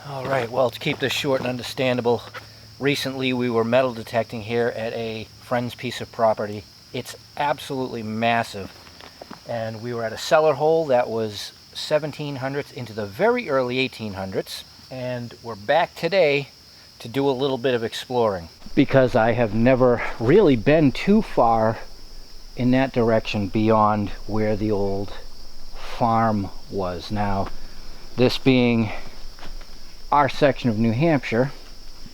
All right, well, to keep this short and understandable, recently we were metal detecting here at a friend's piece of property. It's absolutely massive, and we were at a cellar hole that was 1700s into the very early 1800s, and we're back today to do a little bit of exploring because I have never really been too far in that direction beyond where the old farm was. Now, this being our section of New Hampshire,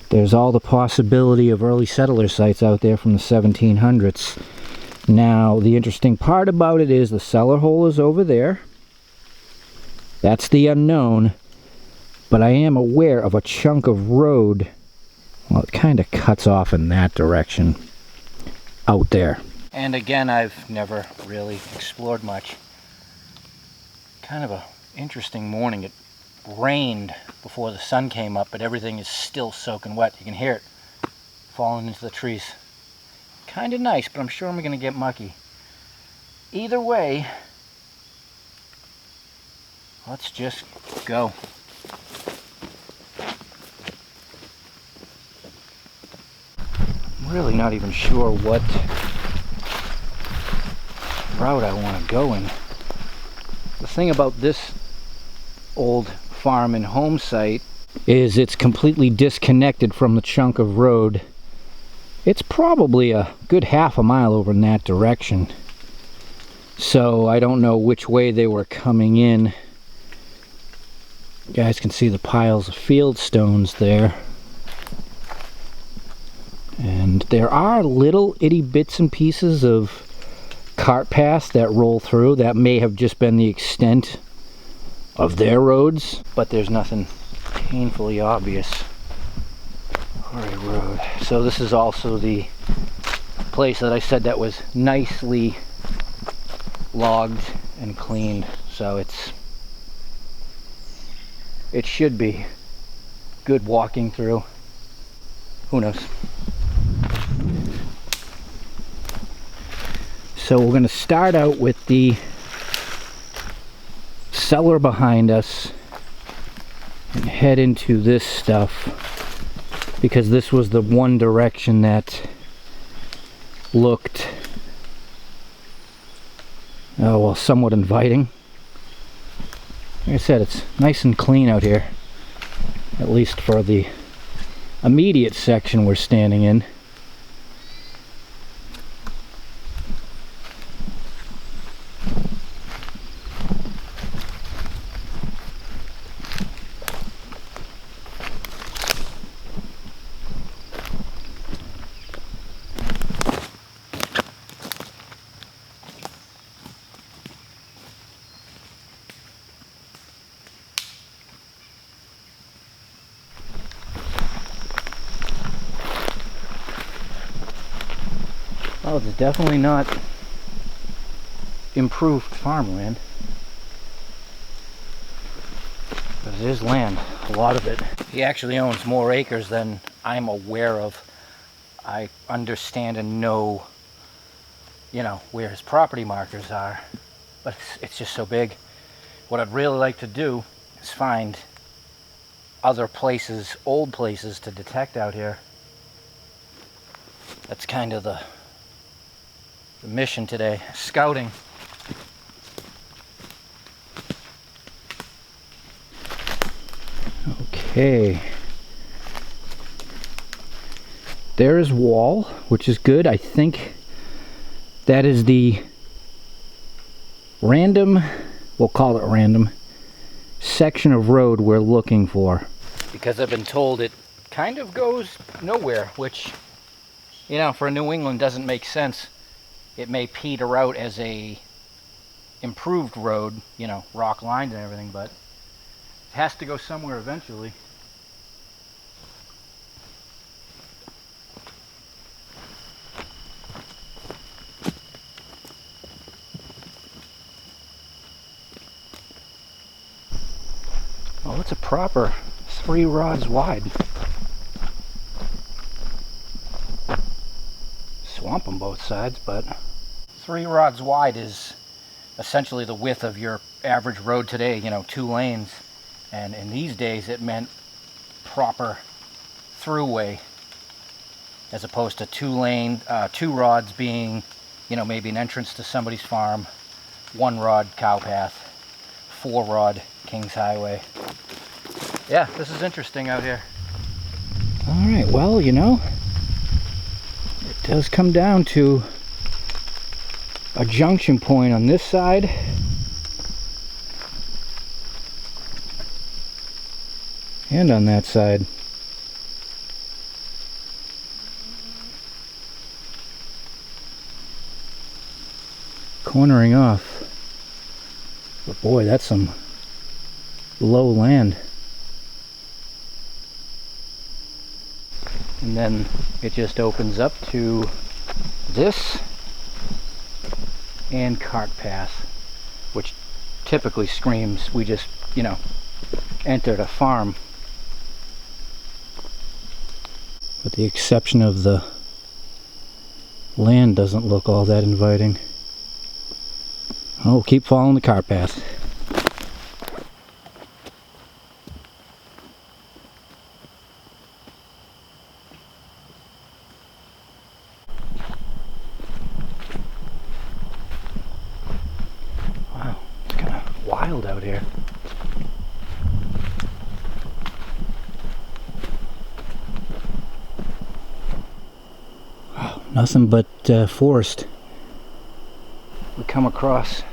there's all the possibility of early settler sites out there from the 1700s. Now, the interesting part about it is the cellar hole is over there. That's the unknown, but I am aware of a chunk of road. Well, it kind of cuts off in that direction out there. And again, I've never really explored much. Kind of a interesting morning. It rained before the sun came up, but everything is still soaking wet. You can hear it falling into the trees. Kind of nice, but I'm sure I'm going to get mucky. Either way, let's just go. I'm really not even sure what route I want to go in. The thing about this old farm and home site is it's completely disconnected from the chunk of road. It's probably a good half a mile over in that direction. So I don't know which way they were coming in. You guys can see the piles of field stones there. And there are little itty bits and pieces of cart paths that roll through. That may have just been the extent of their roads, but there's nothing painfully obvious for a road. So this is also the place that I said that was nicely logged and cleaned, so it should be good walking through. Who knows? So we're going to start out with the cellar behind us and head into this stuff, because this was the one direction that looked, oh well, somewhat inviting. Like I said, it's nice and clean out here, at least for the immediate section we're standing in. Oh, it's definitely not improved farmland. But it is land, a lot of it. He actually owns more acres than I'm aware of. I understand and know, you know, where his property markers are, but it's just so big. What I'd really like to do is find other places, old places to detect out here. That's kind of the mission today, scouting. Okay. There is wall, which is good. I think that is the random, we'll call it random, section of road we're looking for. Because I've been told it kind of goes nowhere, which, you know, for New England doesn't make sense. It may peter out as a improved road, you know, rock lined and everything, but it has to go somewhere eventually. Oh, it's a proper 3 rods wide. Swamp on both sides, but 3 rods wide is essentially the width of your average road today, you know, 2 lanes. And in these days it meant proper throughway, as opposed to two rods being, you know, maybe an entrance to somebody's farm, 1 rod cow path, 4 rod King's Highway. Yeah, this is interesting out here. All right, well, you know, it does come down to a junction point on this side and on that side. Cornering off. But boy, that's some low land. And then it just opens up to this and cart path, which typically screams we just, you know, entered a farm. With the exception of the land doesn't look all that inviting. Oh, keep following the cart path. Wow, it's kind of wild out here. Wow, nothing but forest. We come across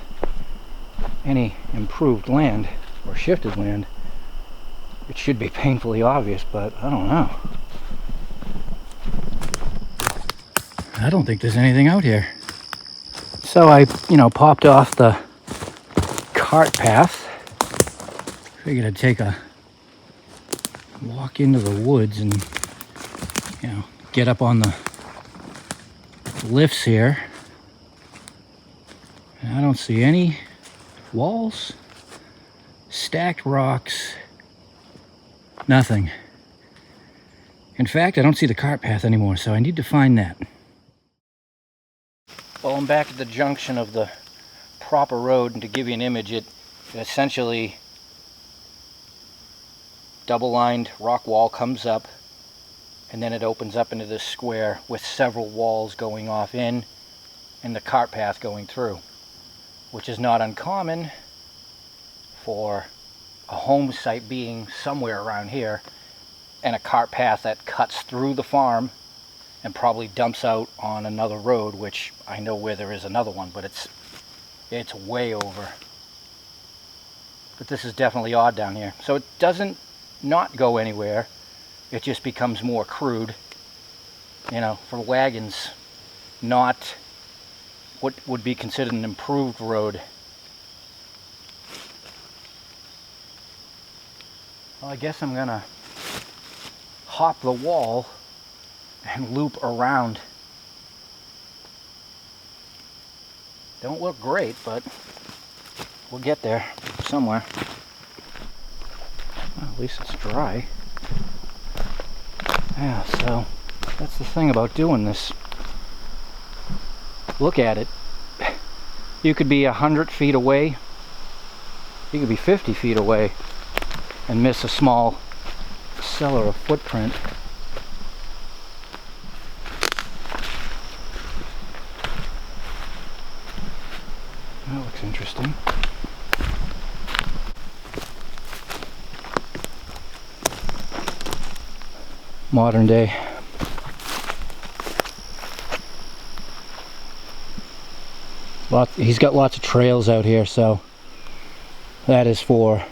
any improved land or shifted land, it should be painfully obvious, but I don't know. I don't think there's anything out here. So I, you know, popped off the cart path. Figured I'd take a walk into the woods and, you know, get up on the lifts here. And I don't see any walls, stacked rocks, nothing. In fact, I don't see the cart path anymore, so I need to find that. Well, I'm back at the junction of the proper road, and to give you an image, it essentially double-lined rock wall comes up, and then it opens up into this square with several walls going off in and the cart path going through, which is not uncommon for a home site being somewhere around here and a cart path that cuts through the farm and probably dumps out on another road, which I know where there is another one, but it's way over. But this is definitely odd down here. So it doesn't not go anywhere, it just becomes more crude, you know, for wagons, not what would be considered an improved road. Well, I guess I'm gonna hop the wall and loop around. Don't look great, but we'll get there somewhere. Well, at least it's dry. Yeah, so that's the thing about doing this. Look at it. You could be 100 feet away. You could be 50 feet away and miss a small cellar of footprint. That looks interesting. Modern day. He's got lots of trails out here, so that is for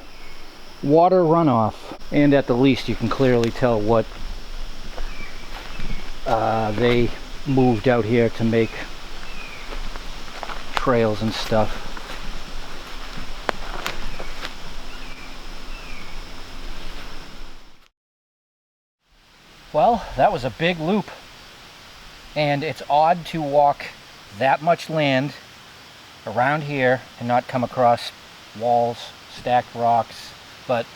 water runoff. And at the least you can clearly tell what they moved out here to make trails and stuff. Well, that was a big loop, and it's odd to walk that much land around here and not come across walls, stacked rocks, but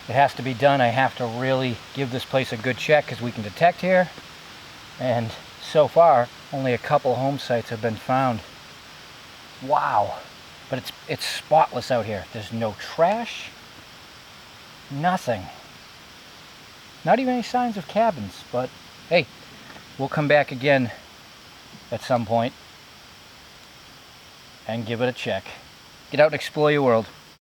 it has to be done. I have to really give this place a good check because we can detect here, and so far only a couple home sites have been found. Wow, but it's spotless out here. There's no trash, Nothing. Not even any signs of cabins, but hey, we'll come back again at some point and give it a check. Get out and explore your world.